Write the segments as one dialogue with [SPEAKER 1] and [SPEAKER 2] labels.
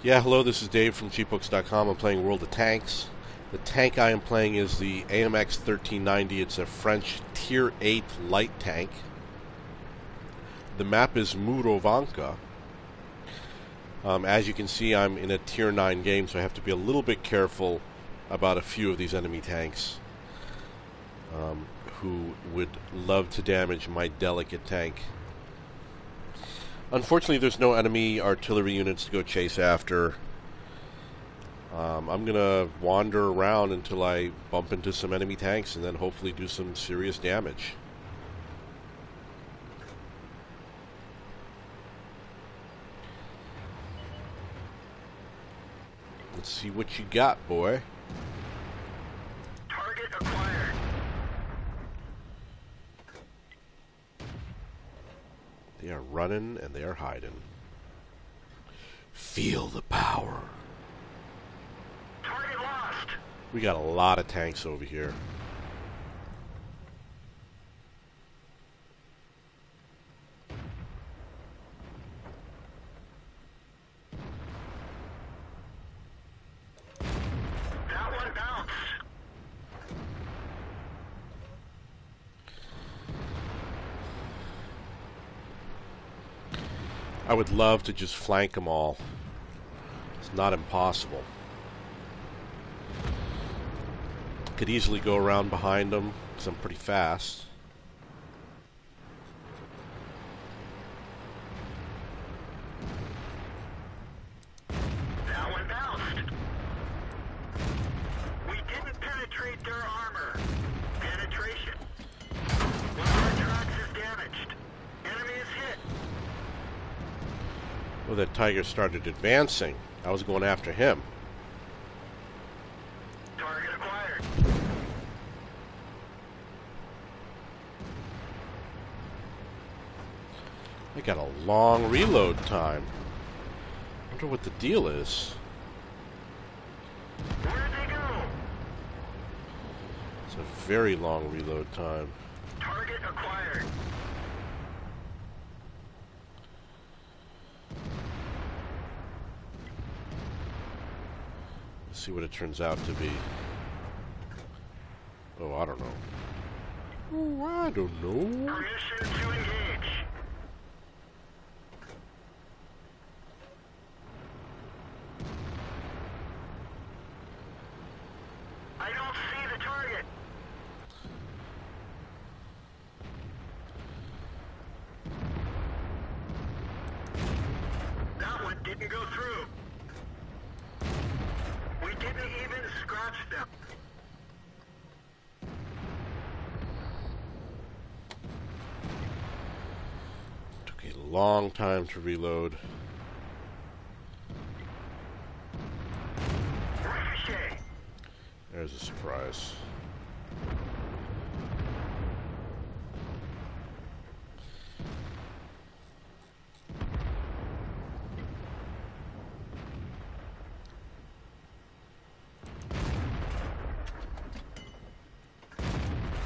[SPEAKER 1] Yeah, hello, this is Dave from cheapbooks.com. I'm playing World of Tanks. The tank I am playing is the AMX 1390. It's a French Tier 8 light tank. The map is Murovanka. As you can see, I'm in a Tier 9 game, so I have to be a little bit careful about a few of these enemy tanks who would love to damage my delicate tank. Unfortunately, there's no enemy artillery units to go chase after. I'm going to wander around until I bump into some enemy tanks and then hopefully do some serious damage. Let's see what you got, boy.
[SPEAKER 2] Target acquired.
[SPEAKER 1] They are running and they are hiding. Feel the power.
[SPEAKER 2] Target lost.
[SPEAKER 1] We got a lot of tanks over here.
[SPEAKER 2] That one bounced.
[SPEAKER 1] I would love to just flank them all. It's not impossible. Could easily go around behind them because I'm pretty fast.
[SPEAKER 2] That one bounced. We didn't penetrate their armor. Penetration. One of our trucks is damaged. Enemy is hit.
[SPEAKER 1] Oh, that tiger started advancing. I was going after him.
[SPEAKER 2] Target acquired.
[SPEAKER 1] I got a long reload time. I wonder what the deal is.
[SPEAKER 2] Where'd they go?
[SPEAKER 1] It's a very long reload time.
[SPEAKER 2] Target acquired.
[SPEAKER 1] Let's see what it turns out to be. Oh, I don't know. Oh, I don't know.
[SPEAKER 2] Permission to engage. I don't see the target. That one didn't go through. We didn't even scratch them.
[SPEAKER 1] Took a long time to reload.
[SPEAKER 2] Ricochet.
[SPEAKER 1] There's a surprise.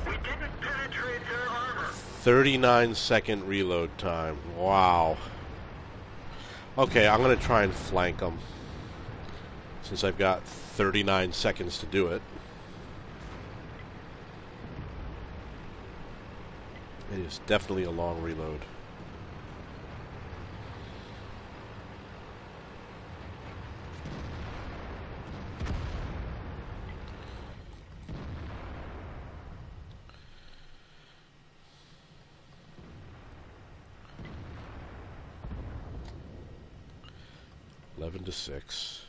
[SPEAKER 2] We didn't penetrate their armor.
[SPEAKER 1] 39-second reload time. Wow. Okay, I'm going to try and flank them. Since I've got 39 seconds to do it. It is definitely a long reload. Eleven to 6.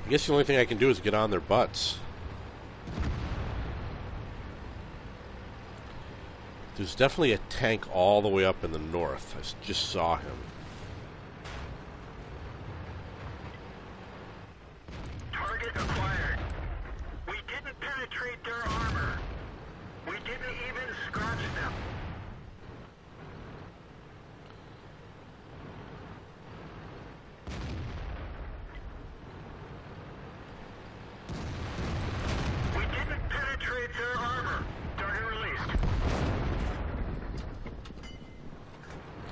[SPEAKER 1] I guess the only thing I can do is get on their butts. There's definitely a tank all the way up in the north. I just saw him.
[SPEAKER 2] Target acquired. We didn't penetrate their armor. We didn't even scratch them.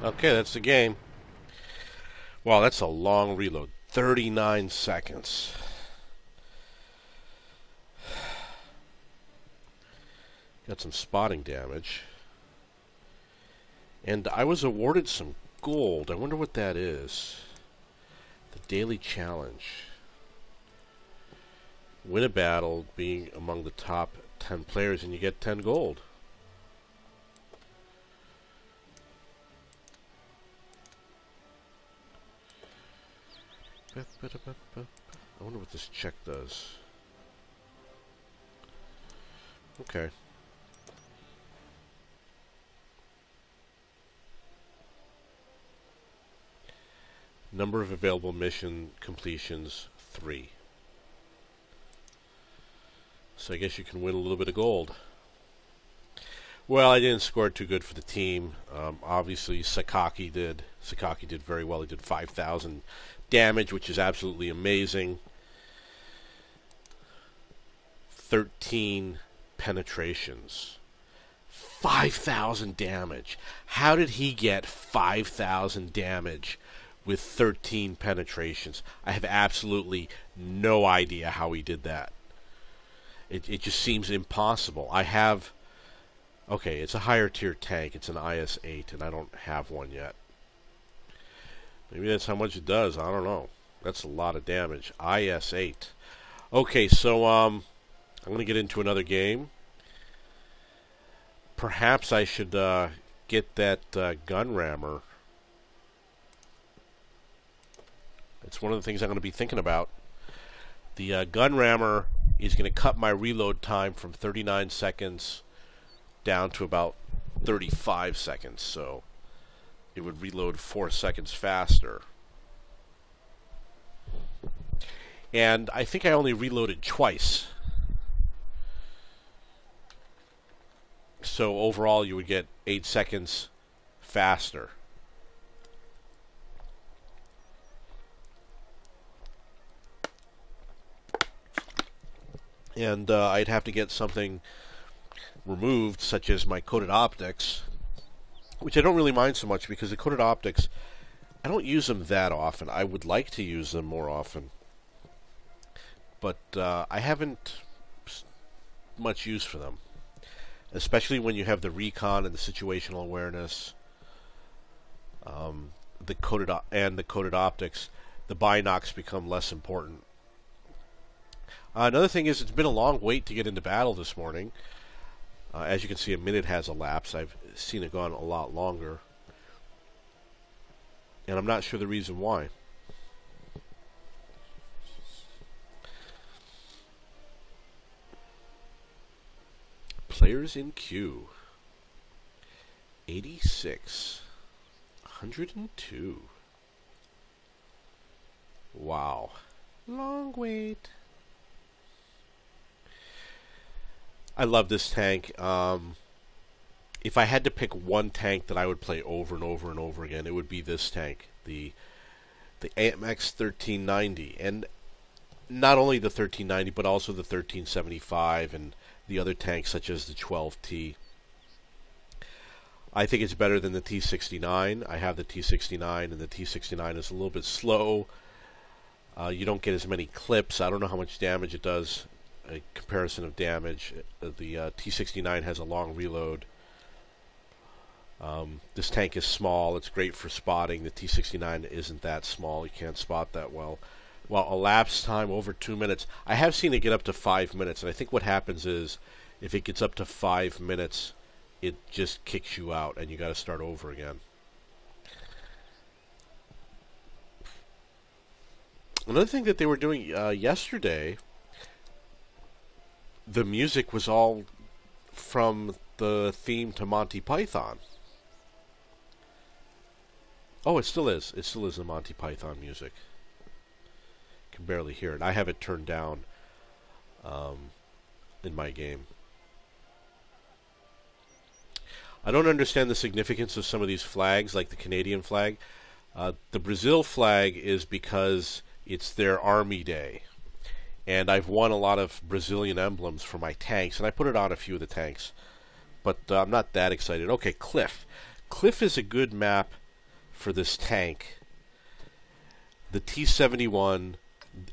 [SPEAKER 1] Okay, that's the game. Wow, that's a long reload. 39 seconds. Got some spotting damage. And I was awarded some gold. I wonder what that is. The daily challenge. Win a battle being among the top 10 players and you get 10 gold. I wonder what this check does. Okay. Number of available mission completions, 3. So I guess you can win a little bit of gold. Well, I didn't score too good for the team. Obviously, Sakaki did. Sakaki did very well. He did 5,000 damage, which is absolutely amazing. 13 penetrations. 5,000 damage. How did he get 5,000 damage with 13 penetrations? I have absolutely no idea how he did that. It just seems impossible. I have... Okay, it's a higher tier tank. It's an IS-8, and I don't have one yet. Maybe that's how much it does. I don't know. That's a lot of damage. IS-8. Okay, so I'm going to get into another game. Perhaps I should get that gun rammer. It's one of the things I'm going to be thinking about. The gun rammer is going to cut my reload time from 39 seconds down to about 35 seconds, so it would reload 4 seconds faster. And I think I only reloaded twice. So overall you would get 8 seconds faster. And I'd have to get something removed, such as my coated optics, which I don't really mind so much because the coated optics, I don't use them that often. I would like to use them more often, but I haven't much use for them, especially when you have the recon and the situational awareness, the coated optics. The binocs become less important. Another thing is, it's been a long wait to get into battle this morning. As you can see, a minute has elapsed. I've seen it gone a lot longer. And I'm not sure the reason why. Players in queue. 86. 102. Wow. Long wait. I love this tank. If I had to pick one tank that I would play over and over and over again, it would be this tank, the AMX 1390, and not only the 1390, but also the 1375 and the other tanks such as the 12T. I think it's better than the T69. I have the T69, and the T69 is a little bit slow. You don't get as many clips. I don't know how much damage it does. A comparison of damage. The T69 has a long reload. This tank is small. It's great for spotting. The T69 isn't that small. You can't spot that well. Well, elapsed time over 2 minutes. I have seen it get up to 5 minutes, and I think what happens is if it gets up to 5 minutes, it just kicks you out, and you got to start over again. Another thing that they were doing yesterday, the music was all from the theme to Monty Python. Oh, it still is. It still is the Monty Python music. Can barely hear it. I have it turned down in my game. I don't understand the significance of some of these flags, like the Canadian flag. The Brazil flag is because it's their Army Day. And I've won a lot of Brazilian emblems for my tanks, and I put it on a few of the tanks. But I'm not that excited. Okay, Cliff. Cliff is a good map for this tank. The T-71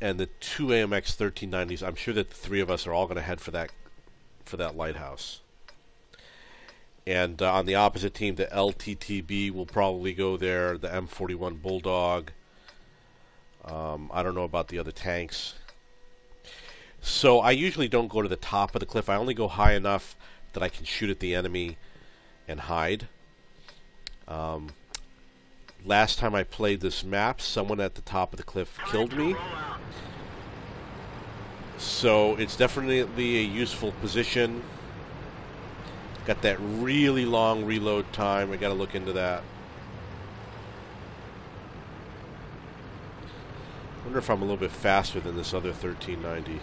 [SPEAKER 1] and the two AMX 1390s. I'm sure that the three of us are all going to head for that lighthouse. And on the opposite team, the LTTB will probably go there. The M41 Bulldog. I don't know about the other tanks. So I usually don't go to the top of the cliff. I only go high enough that I can shoot at the enemy and hide. Last time I played this map, someone at the top of the cliff killed me. So it's definitely a useful position. Got that really long reload time. I gotta look into that. I wonder if I'm a little bit faster than this other 1390.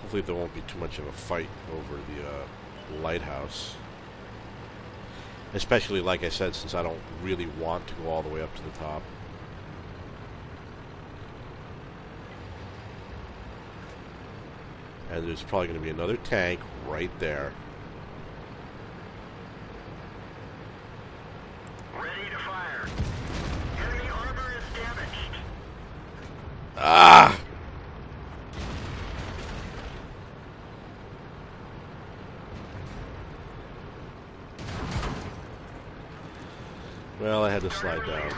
[SPEAKER 1] Hopefully there won't be too much of a fight over the lighthouse. Especially, like I said, since I don't really want to go all the way up to the top. And there's probably going to be another tank right there.
[SPEAKER 2] Ready to fire. Enemy armor is damaged.
[SPEAKER 1] Ah! Well, I had to slide down.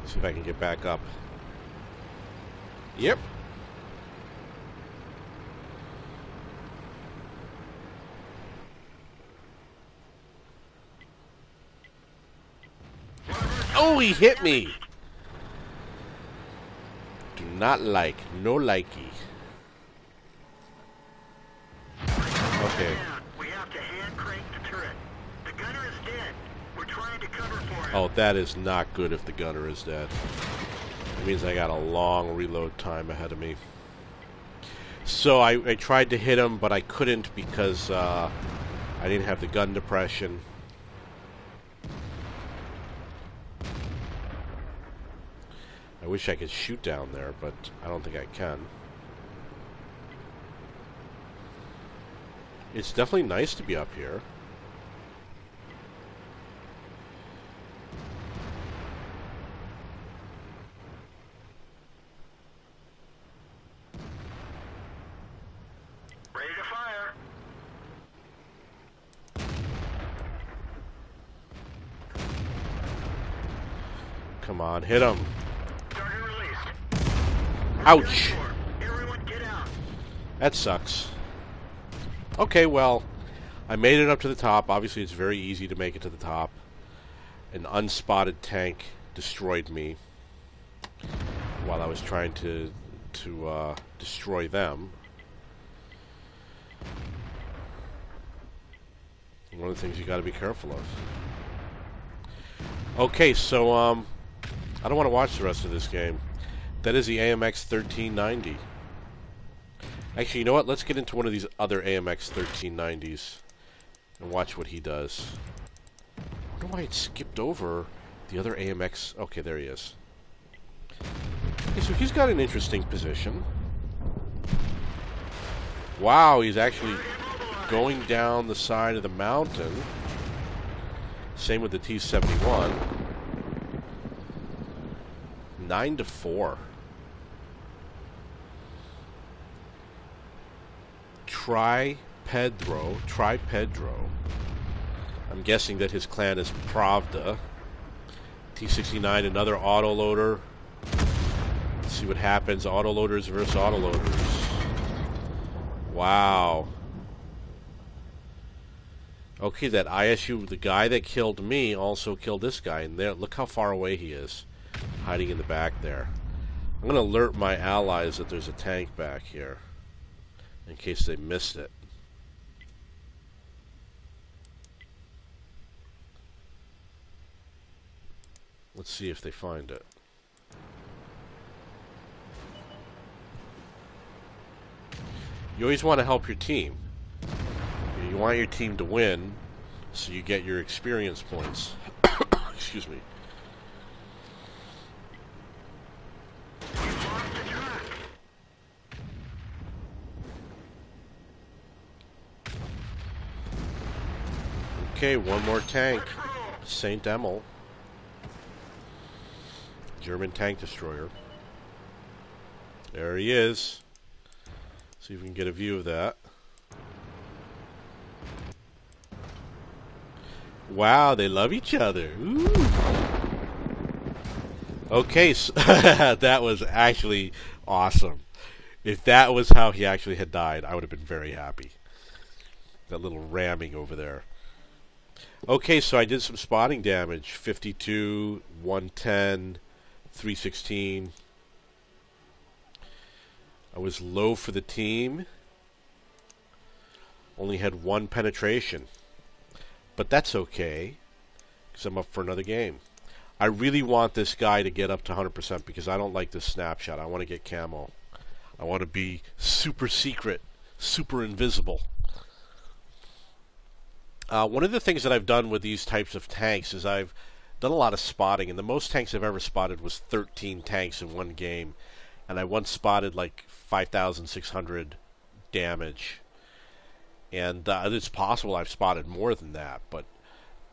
[SPEAKER 1] See if I can get back up. Yep. Oh, he hit me! Do not like. No likey. Okay.
[SPEAKER 2] We have to hand crank the turret. The gunner is dead. We're trying to cover for him.
[SPEAKER 1] Oh, that is not good if the gunner is dead. It means I got a long reload time ahead of me. So I tried to hit him, but I couldn't because I didn't have the gun depression. I wish I could shoot down there, but I don't think I can. It's definitely nice to be up here.
[SPEAKER 2] Ready to fire.
[SPEAKER 1] Come on, hit him.
[SPEAKER 2] Target released.
[SPEAKER 1] Ouch.
[SPEAKER 2] Everyone get out.
[SPEAKER 1] That sucks. Okay, well, I made it up to the top. Obviously, it's very easy to make it to the top. An unspotted tank destroyed me while I was trying to destroy them. One of the things you got to be careful of. Okay, so I don't want to watch the rest of this game. That is the AMX 1390. Actually, you know what? Let's get into one of these other AMX 1390s and watch what he does. I wonder why it skipped over the other AMX. Okay, there he is. Okay, so he's got an interesting position. Wow, he's actually going down the side of the mountain. Same with the T-71. 9-4. Tri Pedro. I'm guessing that his clan is Pravda. T-69, another autoloader. Let's see what happens. Autoloaders versus autoloaders. Wow. Okay, that ISU, the guy that killed me, also killed this guy. And there, look how far away he is, hiding in the back there. I'm going to alert my allies that there's a tank back here, in case they missed it. Let's see if they find it. You always want to help your team. You want your team to win, so you get your experience points. Excuse me. Okay, one more tank. Saint Emil. German tank destroyer. There he is. See if we can get a view of that. Wow, they love each other. Ooh. Okay, so that was actually awesome. If that was how he actually had died, I would have been very happy. That little ramming over there. Okay, so I did some spotting damage. 52, 110, 316. I was low for the team. Only had 1 penetration. But that's okay, because I'm up for another game. I really want this guy to get up to 100% because I don't like this snapshot. I want to get camo. I want to be super secret, super invisible. One of the things that I've done with these types of tanks is I've done a lot of spotting, and the most tanks I've ever spotted was 13 tanks in one game. And I once spotted like 5,600 damage. And it's possible I've spotted more than that, but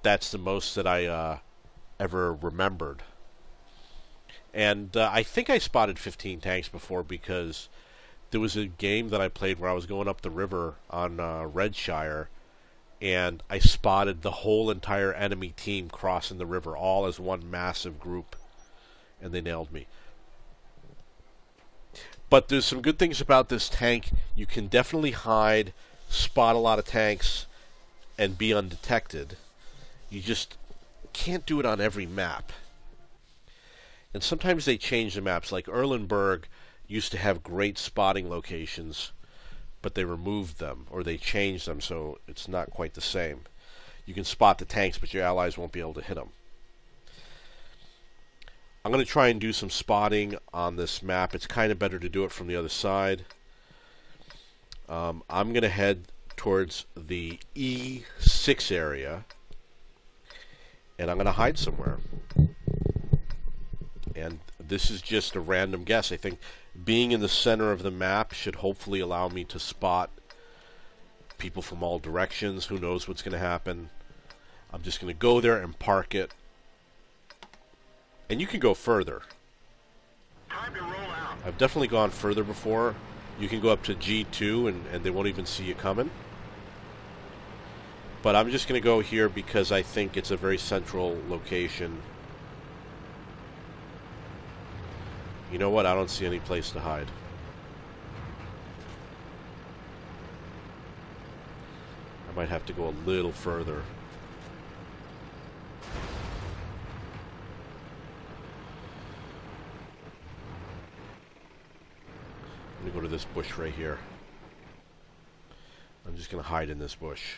[SPEAKER 1] that's the most that I ever remembered. And I think I spotted 15 tanks before because there was a game that I played where I was going up the river on Redshire, and I spotted the whole entire enemy team crossing the river, all as one massive group, and they nailed me. But there's some good things about this tank. You can definitely hide, spot a lot of tanks, and be undetected. You just can't do it on every map. And sometimes they change the maps. Like Erlenberg used to have great spotting locations, but they removed them, or they changed them, so it's not quite the same. You can spot the tanks, but your allies won't be able to hit them. I'm going to try and do some spotting on this map. It's kind of better to do it from the other side. I'm going to head towards the E6 area, and I'm going to hide somewhere. And this is just a random guess. I think being in the center of the map should hopefully allow me to spot people from all directions. Who knows what's going to happen. I'm just going to go there and park it. And you can go further.
[SPEAKER 2] Time to roll out.
[SPEAKER 1] I've definitely gone further before. You can go up to G2 and they won't even see you coming. But I'm just going to go here because I think it's a very central location. You know what? I don't see any place to hide. I might have to go a little further. I'm going to go to this bush right here. I'm just going to hide in this bush.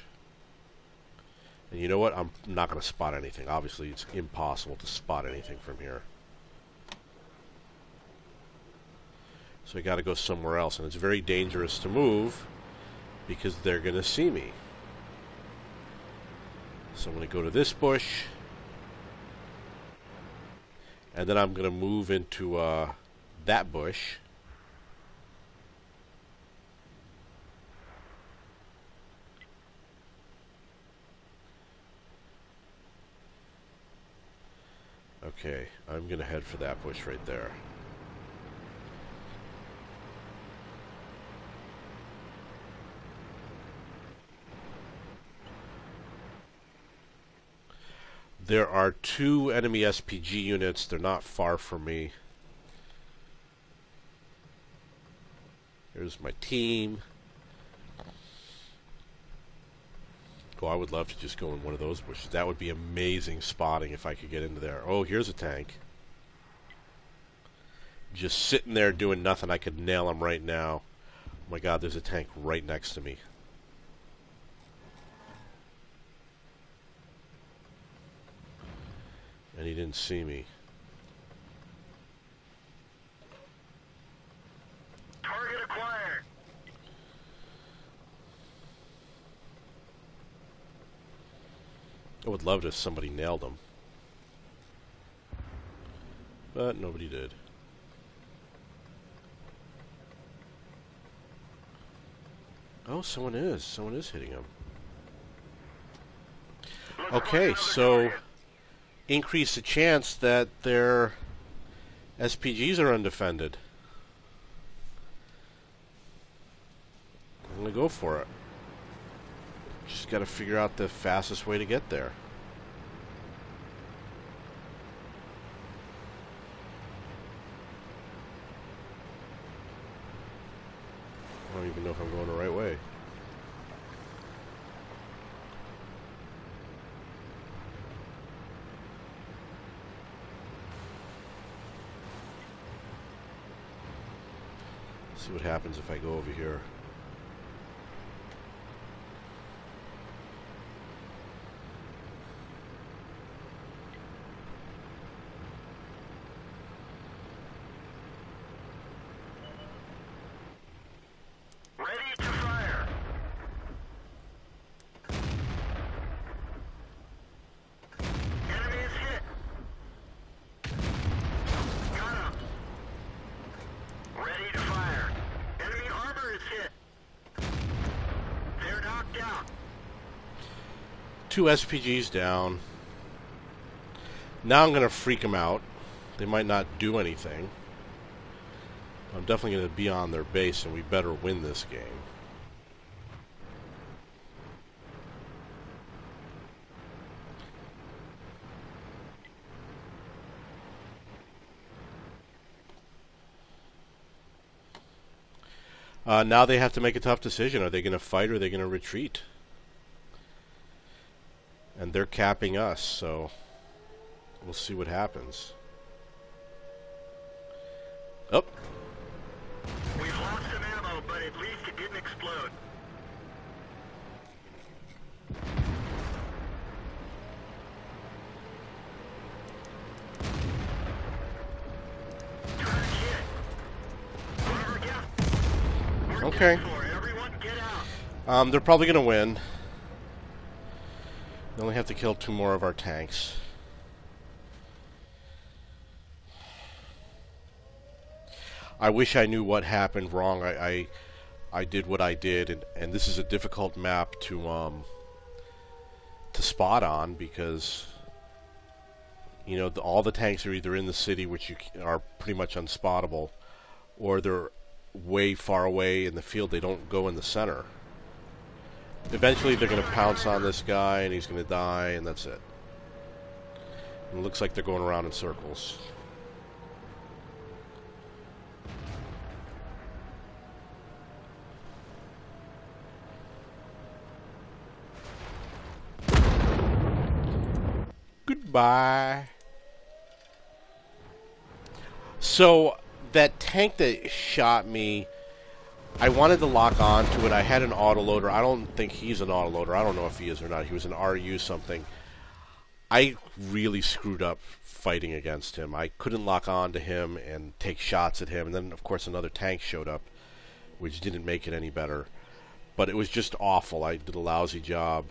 [SPEAKER 1] And you know what? I'm not going to spot anything. Obviously, it's impossible to spot anything from here. So I got to go somewhere else. And it's very dangerous to move because they're going to see me. So I'm going to go to this bush. And then I'm going to move into that bush. Okay, I'm going to head for that bush right there. There are 2 enemy SPG units. They're not far from me. Here's my team. Oh, I would love to just go in one of those bushes. That would be amazing spotting if I could get into there. Oh, here's a tank. Just sitting there doing nothing. I could nail him right now. Oh my god, there's a tank right next to me. And he didn't see me.
[SPEAKER 2] Target acquired.
[SPEAKER 1] I would love it if somebody nailed him. But nobody did. Oh, someone is. Someone is hitting him. Okay, so increase the chance that their SPGs are undefended. I'm gonna go for it. Just gotta figure out the fastest way to get there. I don't even know if I'm going the right way. See what happens if I go over here.
[SPEAKER 2] Ready to fire. Enemy is hit. Got him. Ready to fire. Enemy armor is hit. They're knocked out.
[SPEAKER 1] 2 SPGs down. Now I'm going to freak them out. They might not do anything. I'm definitely going to be on their base, and we better win this game. Now they have to make a tough decision. Are they going to fight or are they going to retreat? And they're capping us, so we'll see what happens. Oh.
[SPEAKER 2] We've lost some ammo, but at least it didn't explode. Turret hit. Armor down. We're
[SPEAKER 1] Okay.
[SPEAKER 2] dead for. Everyone get out.
[SPEAKER 1] They're probably going to win. They only have to kill 2 more of our tanks. I wish I knew what happened wrong. I did what I did, and this is a difficult map to spot on because you know all the tanks are either in the city, which are pretty much unspottable, or they're way far away in the field. They don't go in the center. Eventually, they're going to pounce on this guy, and he's going to die, and that's it. And it looks like they're going around in circles. Goodbye. So that tank that shot me, I wanted to lock on to it. I had an autoloader. I don't think he's an autoloader. I don't know if he is or not. He was an RU something. I really screwed up fighting against him. I couldn't lock on to him and take shots at him. And then, of course, another tank showed up, which didn't make it any better. But it was just awful. I did a lousy job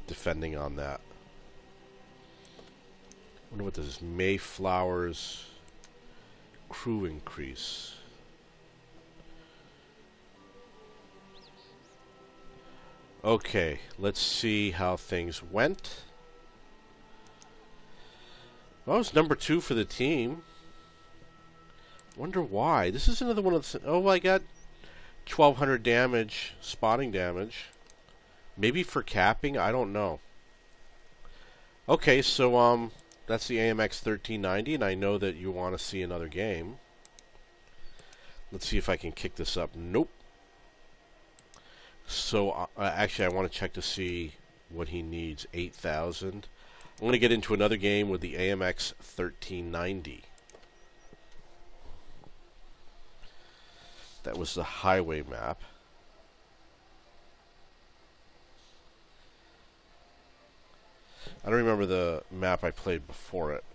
[SPEAKER 1] defending on that. I wonder what this is. Mayflower's crew increase. Okay, let's see how things went. Well, it's number 2 for the team. Wonder why. This is another one of the... Oh, I got 1,200 damage, spotting damage. Maybe for capping? I don't know. Okay, so that's the AMX 1390, and I know that you want to see another game. Let's see if I can kick this up. Nope. So, actually, I want to check to see what he needs. 8,000. I'm going to get into another game with the AMX 1390. That was the highway map. I don't remember the map I played before it.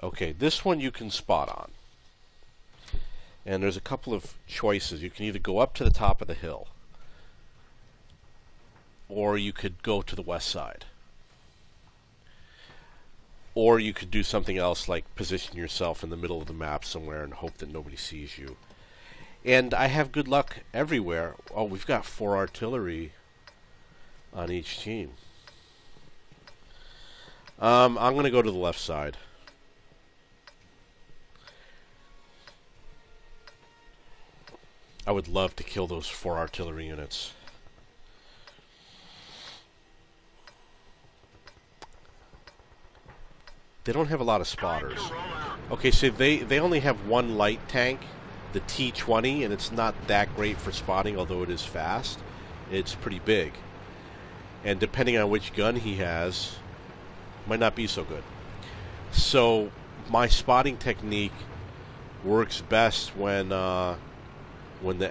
[SPEAKER 1] Okay, this one you can spot on. And there's a couple of choices. You can either go up to the top of the hill, or you could go to the west side. Or you could do something else like position yourself in the middle of the map somewhere and hope that nobody sees you. And I have good luck everywhere. Oh, we've got 4 artillery on each team. I'm going to go to the left side. I would love to kill those 4 artillery units. They don't have a lot of spotters. Okay, so they only have 1 light tank, the T-20, and it's not that great for spotting, although it is fast. It's pretty big. And depending on which gun he has, might not be so good. So my spotting technique works best when the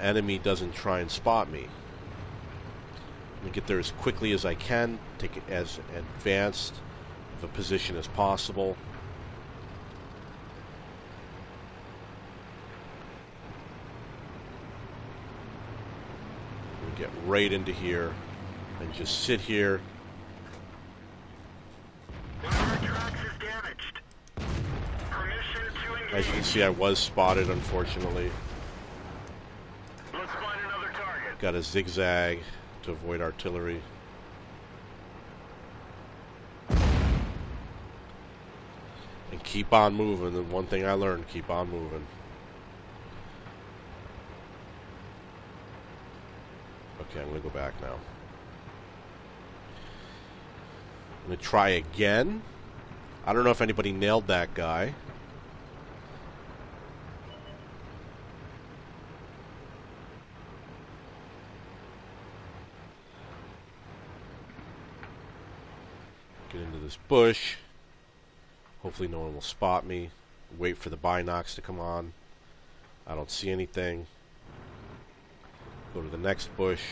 [SPEAKER 1] enemy doesn't try and spot me. I'm going to get there as quickly as I can, take it as advanced of a position as possible. We'll get right into here and just sit here.
[SPEAKER 2] One of our trucks is damaged. Permission to engage.
[SPEAKER 1] As you can see, I was spotted, unfortunately.
[SPEAKER 2] Let's find another target.
[SPEAKER 1] Got a zigzag to avoid artillery. And keep on moving. The one thing I learned, keep on moving. Okay, I'm going to go back now. I'm going to try again. I don't know if anybody nailed that guy. Get into this bush. Hopefully no one will spot me. Wait for the binocs to come on. I don't see anything. Go to the next bush.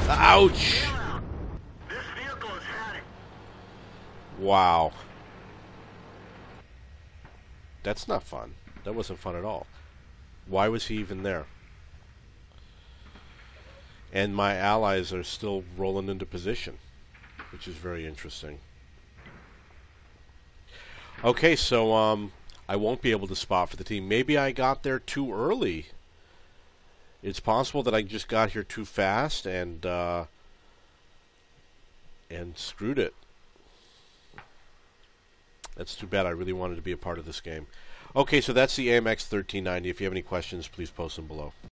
[SPEAKER 1] Ouch!
[SPEAKER 2] This vehicle is heading.
[SPEAKER 1] Wow. That's not fun. That wasn't fun at all. Why was he even there? And my allies are still rolling into position, which is very interesting. Okay, so I won't be able to spot for the team. Maybe I got there too early. It's possible that I just got here too fast and screwed it. That's too bad. I really wanted to be a part of this game. Okay, so that's the AMX 1390. If you have any questions, please post them below.